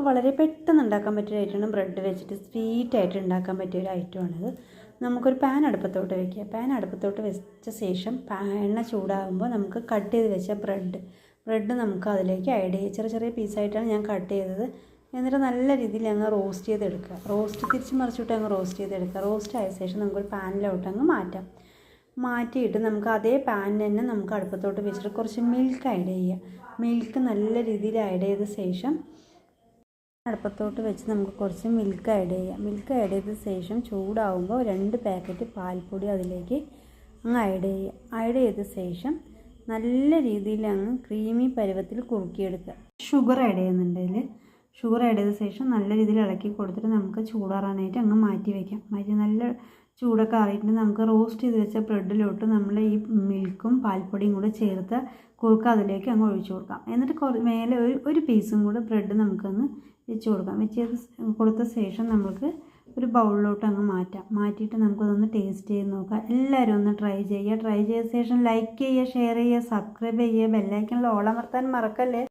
വളരെ പെട്ടെന്ന് ഉണ്ടാക്കാൻ പറ്റിയ ഐറ്റമാണ്. ബ്രെഡ് വെച്ചിട്ട് സ്വീറ്റായിട്ട് ഉണ്ടാക്കാൻ പറ്റിയ ഒരു ഐറ്റമാണിത്. നമുക്കൊരു പാൻ അടുപ്പത്തോട്ട് വയ്ക്കുക. പാൻ അടുപ്പത്തോട്ട് വെച്ച ശേഷം എണ്ണ ചൂടാകുമ്പോൾ നമുക്ക് കട്ട് ചെയ്ത് വെച്ച ബ്രെഡ് നമുക്ക് അതിലേക്ക് ആഡ് ചെയ്യുക. ചെറിയ ചെറിയ പീസായിട്ടാണ് ഞാൻ കട്ട് ചെയ്തത്. എന്നിട്ട് നല്ല രീതിയിൽ അങ്ങ് റോസ്റ്റ് ചെയ്തെടുക്കുക. തിരിച്ച് മറിച്ചിട്ട് അങ്ങ് റോസ്റ്റ് ചെയ്തെടുക്കുക. റോസ്റ്റ് ആയ ശേഷം നമുക്കൊരു പാനിലോട്ട് അങ്ങ് മാറ്റിയിട്ട് നമുക്ക് അതേ പാനിൽ തന്നെ നമുക്ക് അടുപ്പത്തോട്ട് വെച്ചിട്ട് കുറച്ച് മിൽക്ക് ആഡ് ചെയ്യുക. മിൽക്ക് നല്ല രീതിയിൽ ആഡ് ചെയ്ത ശേഷം അടുപ്പത്തോട്ട് വെച്ച് നമുക്ക് കുറച്ച് മിൽക്ക് ആഡ് ചെയ്യാം. മിൽക്ക് ആഡ് ചെയ്ത ശേഷം ചൂടാവുമ്പോൾ 2 പാക്കറ്റ് പാൽപ്പൊടി അതിലേക്ക് അങ്ങ് ആഡ് ചെയ്യുക. ആഡ് ചെയ്ത ശേഷം നല്ല രീതിയിൽ അങ്ങ് ക്രീമി പരുവത്തിൽ കുറുക്കിയെടുക്കുക. ഷുഗർ ആഡ് ചെയ്യുന്നുണ്ട് ഇതിൽ. ഷുഗർ ആഡ് ചെയ്ത ശേഷം നല്ല രീതിയിൽ ഇളക്കി കൊടുത്തിട്ട് നമുക്ക് ചൂടാറാനായിട്ട് അങ്ങ് മാറ്റി വയ്ക്കാം. നല്ല ചൂടൊക്കെ ആറിയിട്ട് നമുക്ക് റോസ്റ്റ് ചെയ്ത് വെച്ച ബ്രെഡിലോട്ട് നമ്മൾ ഈ മിൽക്കും പാൽപ്പൊടിയും കൂടെ ചേർത്ത് കുറുക്ക് അതിലേക്ക് അങ്ങ് ഒഴിച്ചു കൊടുക്കാം. എന്നിട്ട് മേലെ ഒരു പീസും കൂടെ ബ്രെഡ് നമുക്കൊന്ന് വെച്ച് കൊടുക്കാം. കൊടുത്ത ശേഷം നമുക്ക് ഒരു ബൗളിലോട്ട് അങ്ങ് മാറ്റിയിട്ട് നമുക്കതൊന്ന് ടേസ്റ്റ് ചെയ്ത് നോക്കാം. എല്ലാവരും ഒന്ന് ട്രൈ ചെയ്യുക. ട്രൈ ചെയ്ത ശേഷം ലൈക്ക് ചെയ്യുക, ഷെയർ ചെയ്യുക, സബ്സ്ക്രൈബ് ചെയ്യുക, ബെല്ലൈക്കണിൽ ഓൾ അമർത്താൻ മറക്കല്ലേ.